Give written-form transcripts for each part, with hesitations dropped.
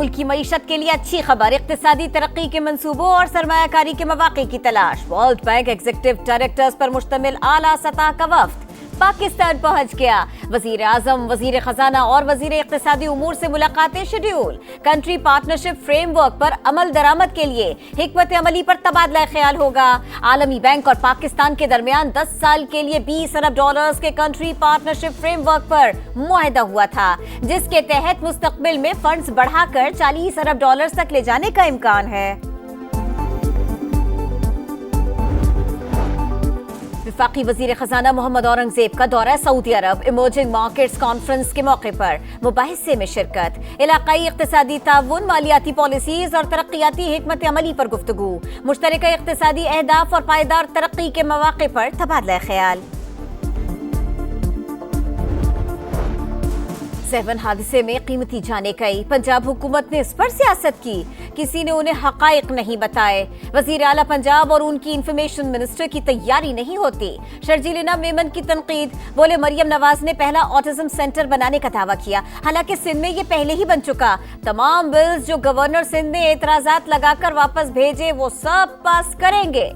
मुल्क की मईशत के लिए अच्छी खबर, इक्तिसादी तरक्की के मंसूबों और सरमायाकारी के मौके की तलाश। वर्ल्ड बैंक एग्जीक्यूटिव डायरेक्टर्स पर मुश्तमिल आला सतह का वफ्द पाकिस्तान पहुंच गया। वजीर आजम, वजीर खजाना और वजीर इक्तिसादी उमूर से मुलाकातें शेड्यूल। कंट्री पार्टनरशिप फ्रेमवर्क पर अमल दरामद के लिए हिकमत अमली पर तबादला ख्याल होगा। आलमी बैंक और पाकिस्तान के दरमियान 10 साल के लिए $20 अरब के कंट्री पार्टनरशिप फ्रेमवर्क पर मुआहदा हुआ था, जिसके तहत मुस्तकबिल में फंड्स बढ़ाकर $40 अरब तक ले जाने का इम्कान है। वफाकी वजीर खजाना मोहम्मद औरंगजेब का दौरा सऊदी अरब। इमर्जिंग मार्केट्स कॉन्फ्रेंस के मौके पर मुबाहिसे में शिरकत। इलाकाई इक्तिसादी ताउन, मालियाती पॉलिसीज और तरक्याती हिकमत अमली पर गुफ्तगू। मुश्तरका इक्तिसादी अहदाफ और पायदार तरक्की के मौके पर तबादला ख्याल। 7 हादसे में कीमती जाने गई। पंजाब हुकूमत ने इस पर सियासत की, किसी ने उन्हें हकायक नहीं बताए। वजीर आला पंजाब और उनकी इंफॉर्मेशन मिनिस्टर की तैयारी नहीं होती। शर्जीलिना मेमन की तनकीद, बोले मरियम नवाज ने पहला ऑटिज्म सेंटर बनाने का दावा किया, हालांकि सिंध में ये पहले ही बन चुका। तमाम बिल्स जो गवर्नर सिंध ने एतराजात लगाकर वापस भेजे वो सब पास करेंगे।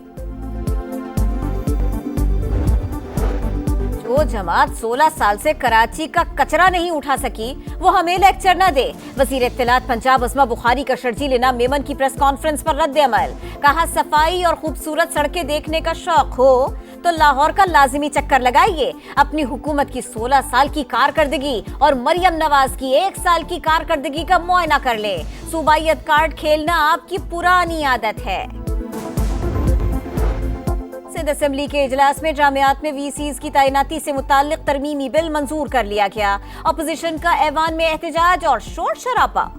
वो जमात 16 साल से कराची का कचरा नहीं उठा सकी, वो हमें लेक्चर न दे। वजीर इत्तलात पंजाब अस्मा बुखारी का शर्जीलिना मेमन की प्रेस कॉन्फ्रेंस पर रद्द अमल। कहा, सफाई और खूबसूरत सड़कें देखने का शौक हो तो लाहौर का लाजिमी चक्कर लगाइए। अपनी हुकूमत की 16 साल की कारकर्दगी और मरियम नवाज की 1 साल की कारकर्दगी का मुआयना कर ले। सूबाइयत कार्ड खेलना आपकी पुरानी आदत है। सिंध असेंबली के इजलास में जामियात में वीसीज की तैनाती से मुताल्लिक तरमीमी बिल मंजूर कर लिया गया। अपोजिशन का ऐवान में एहतजाज और शोर शराबा।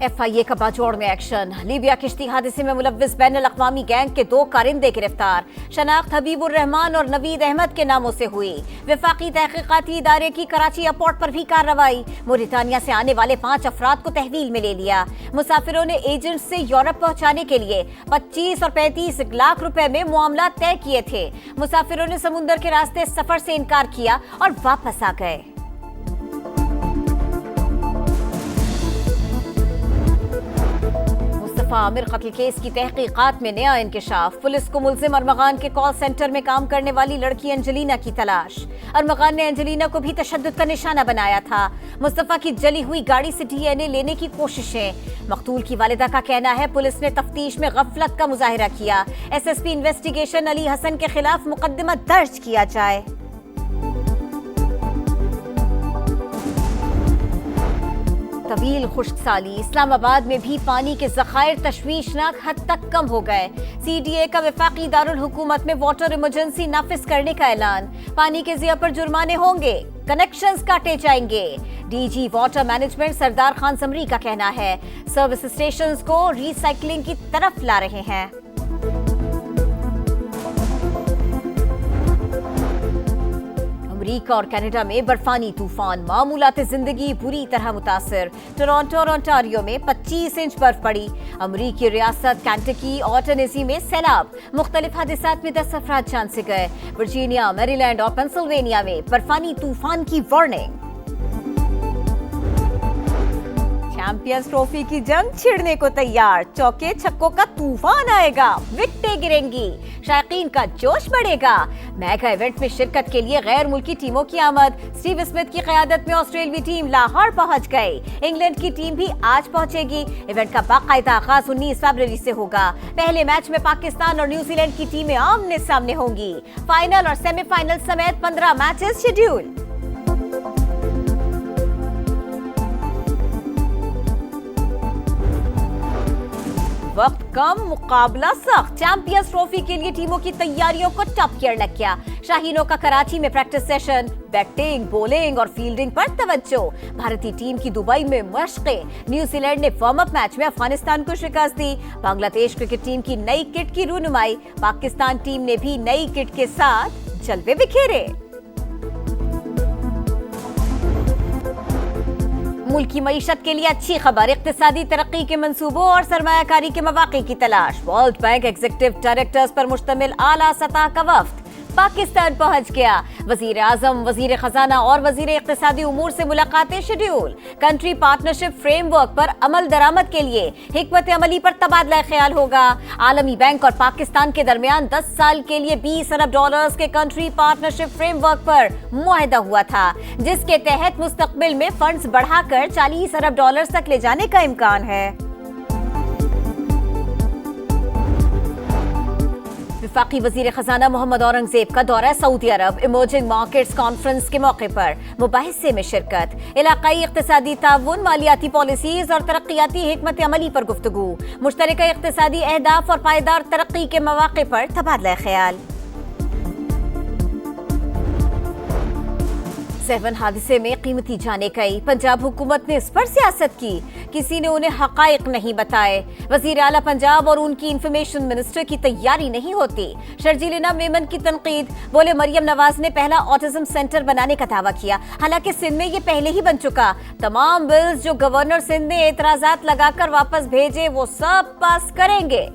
FIA का बाजौड़ में एक्शन। लीबिया किश्ती हादसे में मुलव्विस बैनुल अक़वामी गैंग के 2 कारिंदे गिरफ्तार। शनाख्त हबीबुर रहमान और नवीद अहमद के नामों से हुई। वफाकी तहकीकाती इदारे की कराची एयरपोर्ट पर भी कार्रवाई। मोरितानिया से आने वाले 5 अफराद को तहवील में ले लिया। मुसाफिरों ने एजेंट से यूरोप पहुंचाने के लिए 25 और 35 लाख रुपए में मामला तय किए थे। मुसाफिरों ने समुद्र के रास्ते सफर से इनकार किया और वापस आ गए। आमिर कत्ल केस की तहकीकात में नया इंकिशाफ। पुलिस को मुल्जिम अरमगान के कॉल सेंटर में काम करने वाली लड़की अंजलीना की तलाश। अरमगान ने अंजलीना को भी तशद्दुद का निशाना बनाया था। मुस्तफा की जली हुई गाड़ी से DNA लेने की कोशिशें। मकतूल की वालिदा का कहना है पुलिस ने तफ्तीश में गफलत का मुजाहिरा किया। SSP इन्वेस्टिगेशन अली हसन के खिलाफ मुकदमा दर्ज किया जाए। तवील खुश्क साली। इस्लामाबाद में भी पानी के ज़खायर तशवीशनाक हद तक कम हो गए। CDA का वफाकी दारुल हुकूमत में वाटर इमरजेंसी नाफिज करने का ऐलान। पानी के ज़िया पर जुर्माने होंगे, कनेक्शंस काटे जाएंगे। DG water management Sardar Khan summary का कहना है सर्विस स्टेशंस को रिसाइकलिंग की तरफ ला रहे हैं। अमेरिका और कनाडा में बर्फानी तूफान, मामूलात जिंदगी बुरी तरह मुतासिर। टोरंटो और ओंटारियो में 25 इंच बर्फ पड़ी। अमेरिकी रियासत कैंटकी और टेनेसी में सैलाब। मुख्तलिफ हादसात में 10 अफराद जान से गए। वर्जीनिया, मैरीलैंड और पेंसिल्वेनिया में बर्फानी तूफान की वार्निंग। चैंपियंस ट्रॉफी की जंग छिड़ने को तैयार। चौके छक्कों का तूफान आएगा, विकेटें गिरेंगी, शायकीन का जोश बढ़ेगा। मेगा इवेंट में शिरकत के लिए गैर मुल्की टीमों की आमद। स्टीव स्मिथ की क़यादत में ऑस्ट्रेलियाई टीम लाहौर पहुंच गई। इंग्लैंड की टीम भी आज पहुंचेगी। इवेंट का बाकायदा आगाज 19 फरवरी से होगा। पहले मैच में पाकिस्तान और न्यूजीलैंड की टीमें आमने सामने होंगी। फाइनल और सेमीफाइनल समेत 15 मैचेस शेड्यूल। वक्त कम, मुकाबला सख्त। चैंपियंस ट्रॉफी के लिए टीमों की तैयारियों को टॉप गियर लग गया। शाहीनों का कराची में प्रैक्टिस सेशन, बैटिंग, बॉलिंग और फील्डिंग पर तवज्जो। भारतीय टीम की दुबई में मशक़ें। न्यूजीलैंड ने वार्म अप मैच में अफगानिस्तान को शिकस्त दी। बांग्लादेश क्रिकेट टीम की नई किट की रूनुमाई। पाकिस्तान टीम ने भी नई किट के साथ जलवे बिखेरे। मुल्क की मईशत के लिए अच्छी खबर, इक्तिसादी तरक्की के मंसूबों और सरमायाकारी के मौके की तलाश। वर्ल्ड बैंक एग्जीक्यूटिव डायरेक्टर्स पर मुश्तमिल आला सतह का वफ्द पाकिस्तान पहुंच गया। वजीर आजम, वजीर खजाना और वजीर इक्तिसादी उमूर से मुलाकातें शेड्यूल। कंट्री पार्टनरशिप फ्रेमवर्क पर अमल दरामद के लिए हिकमत अमली पर तबादला ख्याल होगा। आलमी बैंक और पाकिस्तान के दरमियान 10 साल के लिए $20 अरब के कंट्री पार्टनरशिप फ्रेमवर्क पर मुआहदा हुआ था, जिसके तहत मुस्तकबिल में फंड्स बढ़ाकर $40 अरब तक ले जाने का इम्कान है। वफाकी वजीर खजाना मोहम्मद औरंगजेब का दौरा सऊदी अरब। इमर्जिंग मार्केट्स कॉन्फ्रेंस के मौके पर मुबाहिसे में शिरकत। इलाकाई इक्तिसादी ताउन, मालियाती पॉलिसीज और तरक्याती हिकमत अमली पर गुफ्तगू। मुश्तरका इक्तिसादी अहदाफ और पायदार तरक्की के मौके पर तबादला ख्याल। 7 हादसे में कीमती जानें गई। पंजाब हुकूमत ने इस पर सियासत की, किसी ने उन्हें हकायक नहीं बताए। वजीर आला पंजाब और उनकी इंफॉर्मेशन मिनिस्टर की तैयारी नहीं होती। शर्जीलिना मेमन की तनकीद। बोले मरियम नवाज ने पहला ऑटिज्म सेंटर बनाने का दावा किया, हालांकि सिंध में ये पहले ही बन चुका। तमाम बिल्स जो गवर्नर सिंध ने एतराजात लगाकर वापस भेजे वो सब पास करेंगे।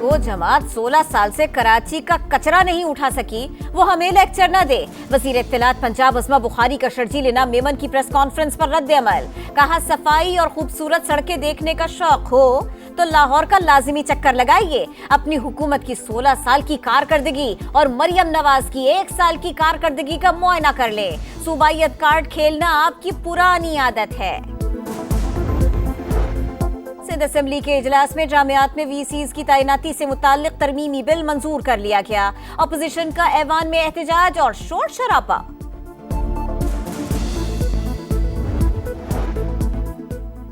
वो जमात 16 साल से कराची का कचरा नहीं उठा सकी, वो हमें लेक्चर न दे। वजीर इत्तलात पंजाब अस्मा बुखारी का शर्जीलिना मेमन की प्रेस कॉन्फ्रेंस पर रद्द अमल। कहा, सफाई और खूबसूरत सड़कें देखने का शौक हो तो लाहौर का लाजिमी चक्कर लगाइए। अपनी हुकूमत की 16 साल की कारकर्दगी और मरियम नवाज की 1 साल की कारकर्दगी का मुआयना कर ले। सूबाइयत कार्ड खेलना आपकी पुरानी आदत है। सिंध असेंबली के इजलास में जामियात में वीसीज की तैनाती से मुताल्लिक तरमीमी बिल मंजूर कर लिया गया। अपोजिशन का ऐवान में एहतजाज और शोर शराबा।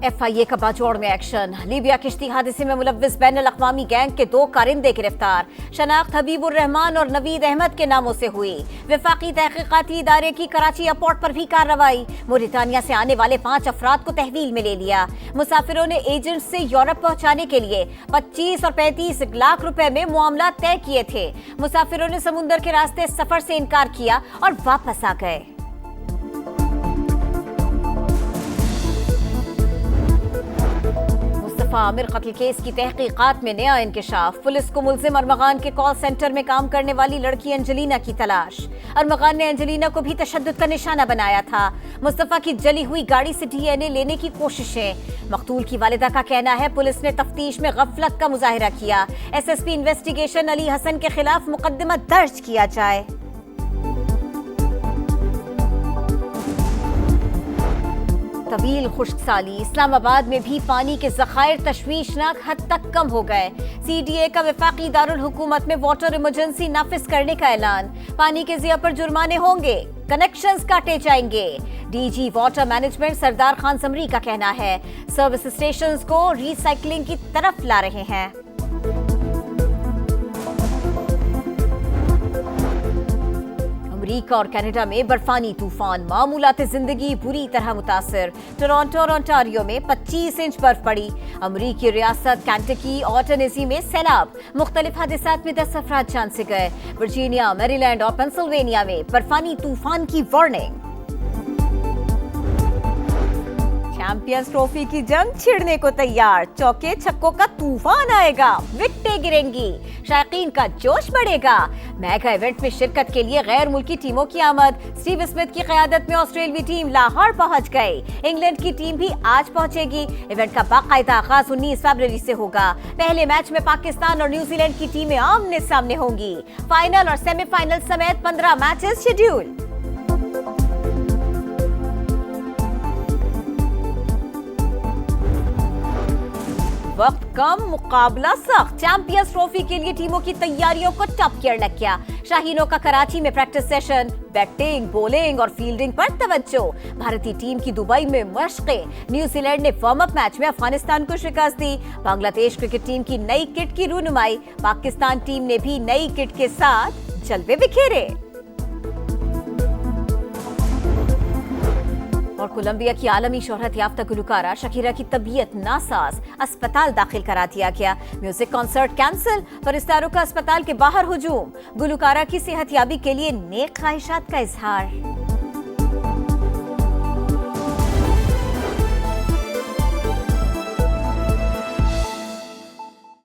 FIA का बाजौड़ में एक्शन। लीबिया किश्ती हादसे में मुलव्विस बैनुल अक़वामी गैंग के 2 कारिंदे गिरफ्तार। शनाख्त हबीबुर रहमान और नवीद अहमद के नामों से हुई। वफाकी तहकीकाती इदारे की कराची एयरपोर्ट पर भी कार्रवाई। मोरितानिया से आने वाले 5 अफराद को तहवील में ले लिया। मुसाफिरों ने एजेंट से यूरोप पहुंचाने के लिए 25 और 35 लाख रुपए में मामला तय किए थे। मुसाफिरों ने समुद्र के रास्ते सफर से इनकार किया और वापस आ गए। आमिर कत्ल केस की तहकीकात में नया इंकिशाफ। पुलिस को मुल्जिम अरमगान के कॉल सेंटर में काम करने वाली लड़की अंजलीना की तलाश। अरमगान ने अंजलीना को भी तशद्दुद का निशाना बनाया था। मुस्तफा की जली हुई गाड़ी से DNA लेने की कोशिशें। मकतूल की वालिदा का कहना है पुलिस ने तफ्तीश में गफलत का मुजाहिरा किया। SSP इन्वेस्टिगेशन अली हसन के खिलाफ मुकदमा दर्ज किया जाए। तवील खुश्क साली। इस्लामाबाद में भी पानी के ज़खायर तशवीशनाक हद तक कम हो गए। CDA का वफाकी दारुल हुकूमत में वाटर इमरजेंसी नाफिज करने का ऐलान। पानी के ज़िया पर जुर्माने होंगे, कनेक्शंस काटे जाएंगे। DG water management Sardar Khan summary का कहना है सर्विस स्टेशंस को रिसाइकलिंग की तरफ ला रहे हैं। अमेरिका और कनाडा में बर्फानी तूफान। मामूलात जिंदगी बुरी तरह मुतासिर। टोरंटो और ओंटारियो में 25 इंच बर्फ पड़ी। अमेरिकी रियासत केंटकी और टेनेसी में सैलाब। मुख्तलिफ हादसात में 10 अफराद जान से गए। वर्जीनिया, मैरीलैंड और पेंसिल्वेनिया में बर्फानी तूफान की वार्निंग। चैंपियंस ट्रॉफी की जंग छिड़ने को तैयार। चौके छक्कों का तूफान आएगा, विकेटें गिरेंगी, शायकीन का जोश बढ़ेगा। मेगा इवेंट में शिरकत के लिए गैर मुल्की टीमों की आमद। स्टीव स्मिथ की क़यादत में ऑस्ट्रेलियाई टीम लाहौर पहुंच गई। इंग्लैंड की टीम भी आज पहुंचेगी। इवेंट का बाकायदा आगाज 19 फरवरी से होगा। पहले मैच में पाकिस्तान और न्यूजीलैंड की टीमें आमने सामने होंगी। फाइनल और सेमीफाइनल समेत 15 मैचेस शेड्यूल। वक्त कम, मुकाबला सख्त। चैंपियंस ट्रॉफी के लिए टीमों की तैयारियों को टॉप गियर लग गया। शाहीनों का कराची में प्रैक्टिस सेशन। बैटिंग, बॉलिंग और फील्डिंग पर तवज्जो। भारतीय टीम की दुबई में मशक़ें। न्यूजीलैंड ने वार्म अप मैच में अफगानिस्तान को शिकस्त दी। बांग्लादेश क्रिकेट टीम की नई किट की रूनुमाई। पाकिस्तान टीम ने भी नई किट के साथ जलवे बिखेरे। और कोलंबिया की आलमी शोहरत याफ्ता गुलकारा शकीरा की तबीयत नासाज, अस्पताल दाखिल करा दिया गया। म्यूजिक कॉन्सर्ट कैंसिल, फरिश्तारों का अस्पताल के बाहर हुजूम। गुलकारा की सेहतयाबी के लिए नेक ख्वाहिशात का इजहार।